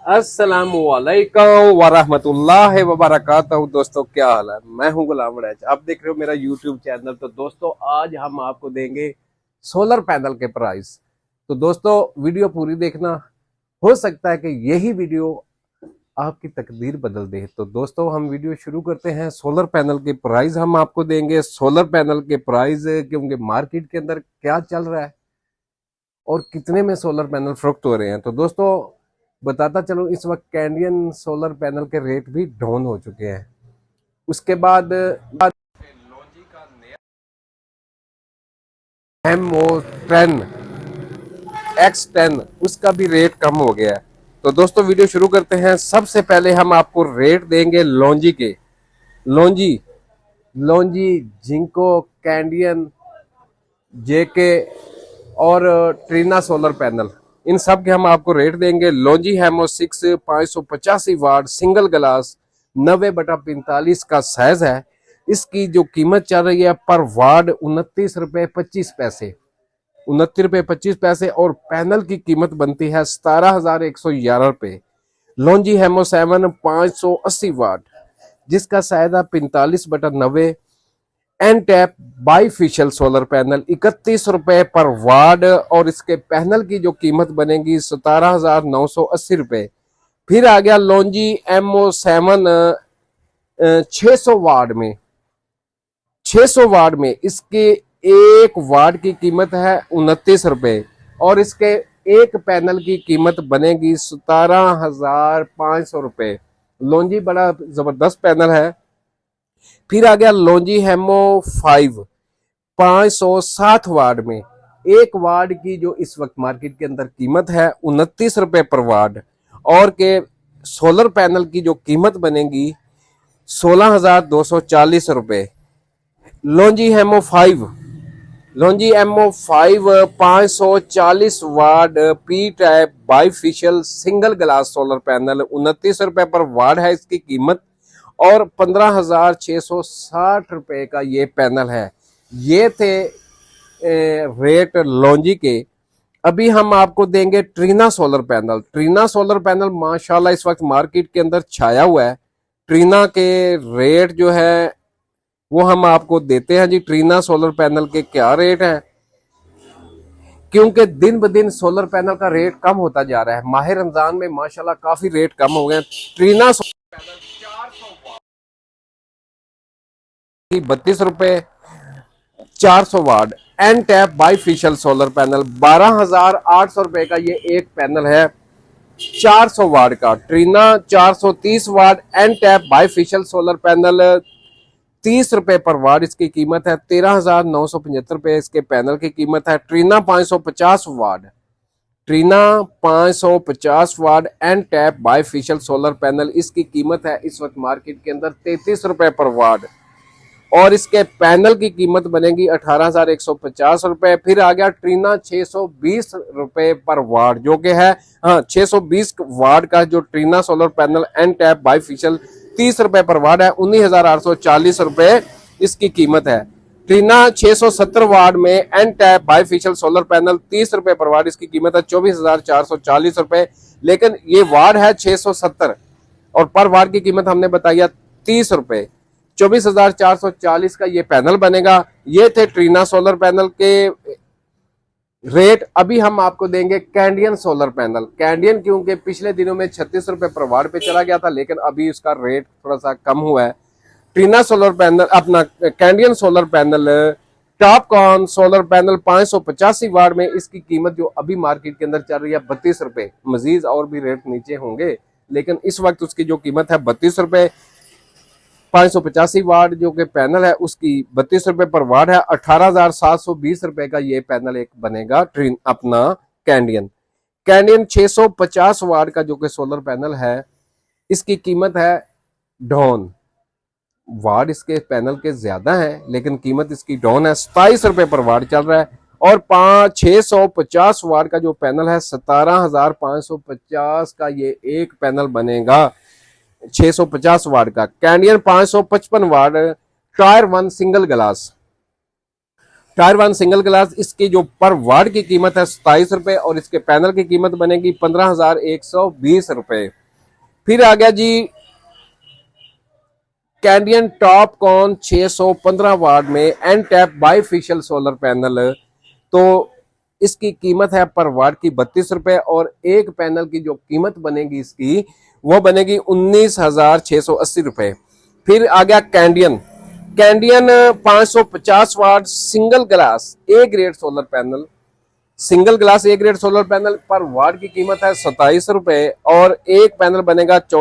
अस्सलामुअलैकुम वरहमतुल्लाहि वबरकातुहू। दोस्तों क्या हाल है। मैं हूं गुलाम वड़ैच, आप देख रहे हो मेरा यूट्यूब चैनल। तो दोस्तों आज हम आपको देंगे सोलर पैनल के प्राइस। तो दोस्तों वीडियो पूरी देखना, हो सकता है कि यही वीडियो आपकी तकदीर बदल दे। तो दोस्तों हम वीडियो शुरू करते हैं। सोलर पैनल के प्राइस हम आपको देंगे, सोलर पैनल के प्राइस क्योंकि मार्केट के अंदर क्या चल रहा है और कितने में सोलर पैनल फरोख्त हो रहे हैं। तो दोस्तों बताता चलो, इस वक्त कैंडियन सोलर पैनल के रेट भी डाउन हो चुके हैं। उसके बाद लॉन्जी का नया MO10 X10 उसका भी रेट कम हो गया है। तो दोस्तों वीडियो शुरू करते हैं। सबसे पहले हम आपको रेट देंगे लॉन्जी के। लॉन्जी लॉन्जी जिंको, कैंडियन, जेके और ट्रीना सोलर पैनल, इन सब के हम आपको रेट देंगे। LONGi HiMO 6 585 watt single glass 90/45 का साइज है। इसकी जो कीमत चल रही है पर वाट 29 रुपए 25 पैसे, 29 रुपए 25 पैसे, और पैनल की कीमत बनती है 17,111 रुपए। लॉन्जी हेमो 7 580 वाट जिसका साइज है 45/90, N type bifacial solar panel 31 रुपए पर वाट, और इसके पैनल की जो कीमत बनेगी 17,980 रुपए। फिर आ गया लॉन्जी MO7 600 वाट में, 600 वाट में इसके एक वाट की कीमत है 29 रुपए, और इसके एक पैनल की कीमत बनेगी 17,500 रुपए। लॉन्जी बड़ा जबरदस्त पैनल है। फिर आ गया लॉन्जी हेमो 5 560 वाट में, एक वाट की जो इस वक्त मार्केट के अंदर कीमत है 29 रुपए पर वाट, और के सोलर पैनल की जो कीमत बनेगी 16,240 रुपए। लॉन्जी हेमो 5 Longi MO5 540 watt P type bifacial single glass solar panel 29 रुपए पर वाट है इसकी कीमत, और 15,660 रुपए का ये पैनल है। ये थे रेट लॉन्जी के। अभी हम आपको देंगे Trina solar panel. Trina solar panel माशाल्लाह इस वक्त मार्केट के अंदर छाया हुआ है। ट्रीना के रेट जो है वो हम आपको देते हैं जी। ट्रीना सोलर पैनल के क्या रेट हैं, क्योंकि दिन ब दिन सोलर पैनल का रेट कम होता जा रहा है। माह रमजान में माशाल्लाह काफी रेट कम हो गए। ट्रीना सोलर पैनल 400 की 32 रुपए 400 watt. N type bifacial solar panel 12,800 रुपए का ये एक पैनल है 400 वाट का। Trina 430 watt N type bifacial solar panel 30 रुपए पर वाट इसकी कीमत है। 13,975 इसके पैनल की कीमत है। Trina 550 watt, Trina 550 watt N type bifacial solar panel, इसकी कीमत है इस वक्त मार्केट के अंदर 33 रुपए पर वाट, और इसके पैनल की कीमत बनेगी 18,150 रुपए। फिर आ गया ट्रीना 620 रुपए पर वाट, जो कि है 620 वाट का जो Trina solar panel N type bifacial 30 रुपए पर वाट है, 19,840 रुपए इसकी कीमत है। ट्रीना 670 वाट में N type bifacial solar panel 30 रुपए पर वाट, इसकी कीमत है 24,440 रुपए। लेकिन ये वाट है 670 और पर वाट की कीमत हमने बताया 30 रुपए, 24,440 का ये पैनल बनेगा। ये थे ट्रीना सोलर पैनल के रेट। अभी हम आपको देंगे कैंडियन सोलर पैनल। कैंडियन क्योंकि पिछले दिनों में 36 रुपए पर वाट पे चला गया था, लेकिन अभी उसका रेट थोड़ा सा कम हुआ है। ट्रीना सोलर पैनल अपना Canadian solar panel Topcon solar panel 585 वाट में, इसकी कीमत जो अभी मार्केट के अंदर चल रही है 32 रुपए। मजीद और भी रेट नीचे होंगे, लेकिन इस वक्त उसकी जो कीमत है 32 रुपए। 585 वाट जो कि पैनल है उसकी 32 रुपए पर वाट है। 18,720 रुपए का ये पैनल एक बनेगा ट्रीन अपना कैंडियन। कैंडियन 650 वाट का जो कि सोलर पैनल है, इसकी कीमत है डाउन। वाट इसके पैनल के ज्यादा है लेकिन कीमत इसकी डाउन है, 27 रुपए पर वाट चल रहा है। और 650 वाट का जो पैनल है 17,550 का ये एक पैनल बनेगा 650 वाट का। Canadian 555 watt tier 1 single glass tier 1 single glass, इसकी जो पर वाट की कीमत है 27 रुपए और इसके पैनल की कीमत बनेगी 15,120 रुपए। फिर आ गया जी कैंडियन टॉप कॉन 615 वाट में N type bifacial solar panel. तो इसकी कीमत है पर वाट की 32 रुपए और एक पैनल की जो कीमत बनेगी इसकी वो बनेगी 19,680 रुपए। फिर आ गया Canadian Canadian 550 watt single glass A grade solar panel. Single glass A grade solar panel पर वाट की कीमत है 27 रुपए और एक पैनल बनेगा